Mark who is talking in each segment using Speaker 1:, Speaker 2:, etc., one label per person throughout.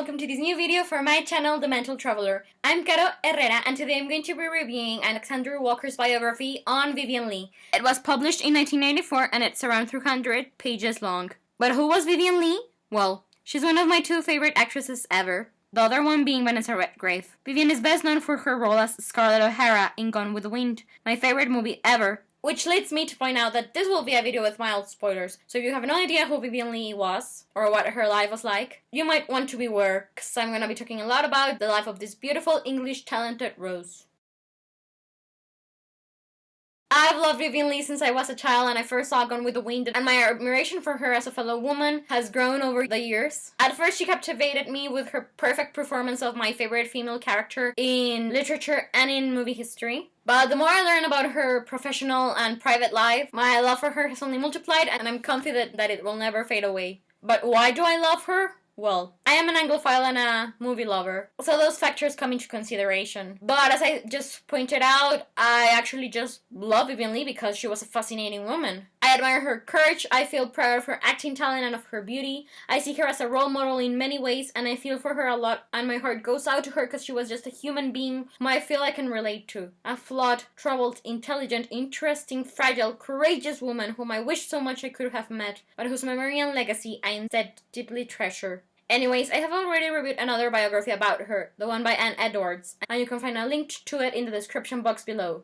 Speaker 1: welcome to this new video for my channel, The Mental Traveler. I'm Caro Herrera, and today I'm going to be reviewing Alexander Walker's biography on Vivien Leigh. It was published in 1994 and it's around 300 pages long. But who was Vivien Leigh? Well, she's one of my two favorite actresses ever. The other one being Vanessa Redgrave. Vivien is best known for her role as Scarlett O Hara in Gone with the Wind, my favorite movie ever. Which leads me to point out that this will be a video with mild spoilers, so if you have no idea who Vivien Leigh was, or what her life was like, you might want to beware, because I'm gonna be talking a lot about the life of this beautiful English talented Rose. I've loved Vivien Leigh since I was a child and I first saw Gone with the Wind, and my admiration for her as a fellow woman has grown over the years. At first, she captivated me with her perfect performance of my favorite female character in literature and in movie history. But the more I learn about her professional and private life, my love for her has only multiplied, and I'm confident that it will never fade away. But why do I love her? Well, I am an Anglophile and a movie lover, so those factors come into consideration. But as I just pointed out, I actually just love Vivien Leigh because she was a fascinating woman. I admire her courage, I feel proud of her acting talent and of her beauty. I see her as a role model in many ways, and I feel for her a lot, and my heart goes out to her because she was just a human being whom I feel I can relate to. A flawed, troubled, intelligent, interesting, fragile, courageous woman whom I wish so much I could have met, but whose memory and legacy I instead deeply treasure. Anyways, I have already reviewed another biography about her, the one by Anne Edwards, and you can find a link to it in the description box below.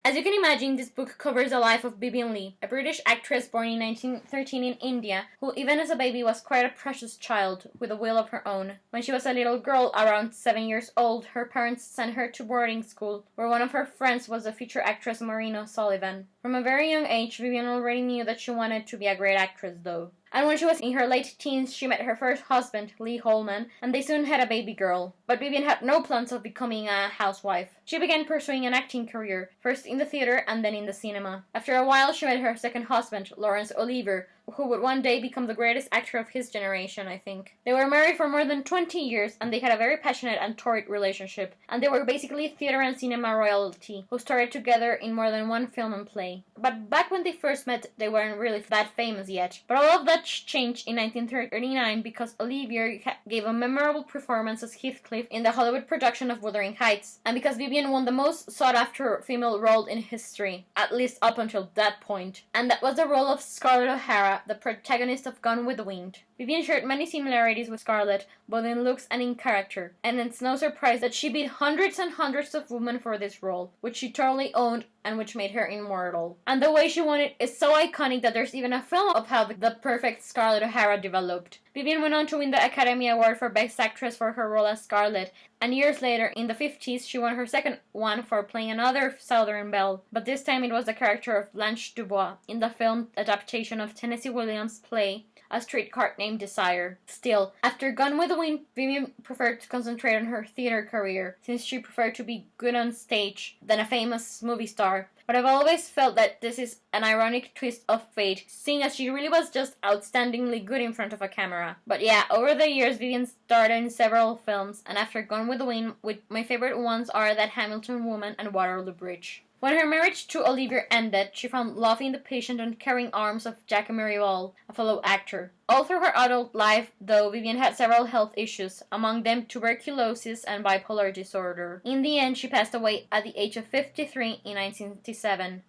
Speaker 1: As you can imagine, this book covers the life of Vivien Leigh, a British actress born in 1913 in India, who even as a baby was quite a precious child with a will of her own. When she was a little girl, around 7 years old, her parents sent her to boarding school, where one of her friends was the future actress Maureen O'Sullivan. From a very young age, Vivien already knew that she wanted to be a great actress, though. And when she was in her late teens, she met her first husband, Lee Holman, and they soon had a baby girl. But Vivien had no plans of becoming a housewife. She began pursuing an acting career, first in the theater and then in the cinema. After a while, she met her second husband, Laurence Olivier, who would one day become the greatest actor of his generation, I think. They were married for more than 20 years, and they had a very passionate and torrid relationship, and they were basically theater and cinema royalty, who starred together in more than one film and play. But back when they first met, they weren't really that famous yet. But all of that changed in 1939 because Olivier gave a memorable performance as Heathcliff in the Hollywood production of Wuthering Heights, and because Vivien won the most sought-after female role in history, at least up until that point. And that was the role of Scarlett O Hara, the protagonist of Gone with the Wind. Vivien shared many similarities with Scarlett, both in looks and in character, and it's no surprise that she beat hundreds and hundreds of women for this role, which she totally owned and which made her immortal. And the way she won it is so iconic that there's even a film of how the perfect Scarlett O'Hara developed. Vivien went on to win the Academy Award for Best Actress for her role as Scarlett, and years later, in the 50s, she won her second one for playing another Southern belle, but this time it was the character of Blanche Dubois in the film adaptation of Tennessee Williams' play A Streetcar Named Desire. Still, after Gone with the Wind, Vivien preferred to concentrate on her theater career, since she preferred to be good on stage than a famous movie star. But I've always felt that this is an ironic twist of fate, seeing as she really was just outstandingly good in front of a camera. But yeah, over the years, Vivien starred in several films, and after Gone with the Wind, my favorite ones are That Hamilton Woman and Waterloo Bridge. When her marriage to Olivier ended, she found love in the patient and caring arms of Jacques Marivaux, a fellow actor. All through her adult life, though, Vivien had several health issues, among them tuberculosis and bipolar disorder. In the end, she passed away at the age of 53 in 1967.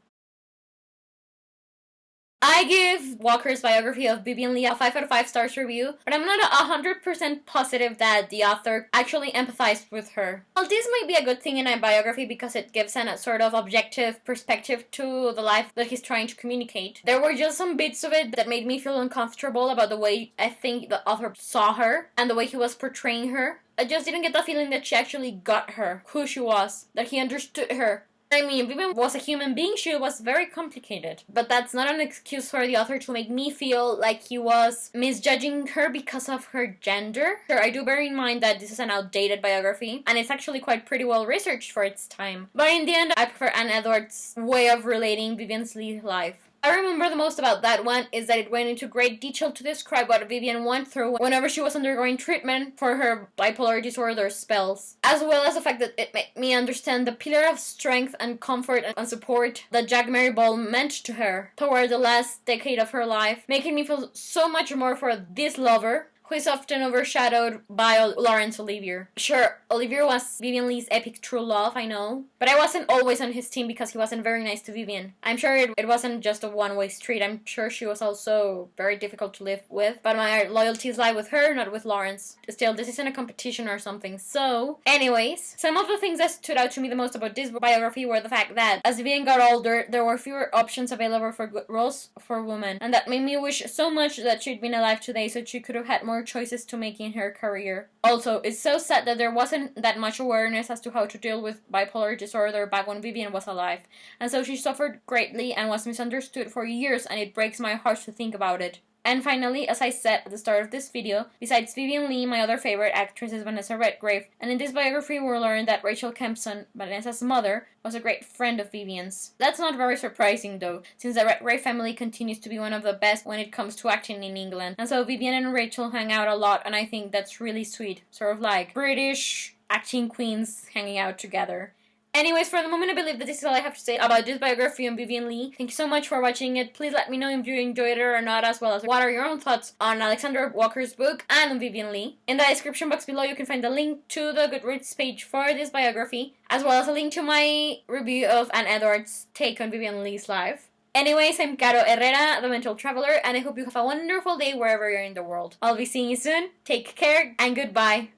Speaker 1: I give Walker's biography of Vivien Leigh a 5 out of 5 stars review, but I'm not 100% positive that the author actually empathized with her. Well, this might be a good thing in a biography because it gives a sort of objective perspective to the life that he's trying to communicate. There were just some bits of it that made me feel uncomfortable about the way I think the author saw her and the way he was portraying her. I just didn't get the feeling that she actually got her, who she was, that he understood her. I mean, Vivien was a human being, she was very complicated. But that's not an excuse for the author to make me feel like he was misjudging her because of her gender. Sure, I do bear in mind that this is an outdated biography, and it's actually quite pretty well researched for its time. But in the end, I prefer Anne Edwards' way of relating Vivien Leigh's life. I remember the most about that one is that it went into great detail to describe what Vivien went through whenever she was undergoing treatment for her bipolar disorder spells, as well as the fact that it made me understand the pillar of strength and comfort and support that Jack Maryball meant to her toward the last decade of her life, making me feel so much more for this lover, who is often overshadowed by Laurence Olivier. Sure, Olivier was Vivien Leigh's epic true love, I know, but I wasn't always on his team because he wasn't very nice to Vivien. I'm sure it wasn't just a one-way street. I'm sure she was also very difficult to live with, but my loyalties lie with her, not with Laurence. Still, this isn't a competition or something. So, anyways, some of the things that stood out to me the most about this biography were the fact that as Vivien got older, there were fewer options available for good roles for women, and that made me wish so much that she'd been alive today so she could have had more choices to make in her career. Also, it's so sad that there wasn't that much awareness as to how to deal with bipolar disorder back when Vivien was alive, and so she suffered greatly and was misunderstood for years, and it breaks my heart to think about it. And finally, as I said at the start of this video, besides Vivien Leigh, my other favorite actress is Vanessa Redgrave, and in this biography we learn that Rachel Kempson, Vanessa's mother, was a great friend of Vivien's. That's not very surprising though, since the Redgrave family continues to be one of the best when it comes to acting in England, and so Vivien and Rachel hang out a lot, and I think that's really sweet, sort of like British acting queens hanging out together. Anyways, for the moment I believe that this is all I have to say about this biography on Vivien Leigh. Thank you so much for watching it. Please let me know if you enjoyed it or not, as well as what are your own thoughts on Alexander Walker's book and on Vivien Leigh. In the description box below you can find the link to the Goodreads page for this biography, as well as a link to my review of Anne Edwards' take on Vivien Leigh's life. Anyways, I'm Caro Herrera, the Mental Traveler, and I hope you have a wonderful day wherever you're in the world. I'll be seeing you soon. Take care, and goodbye.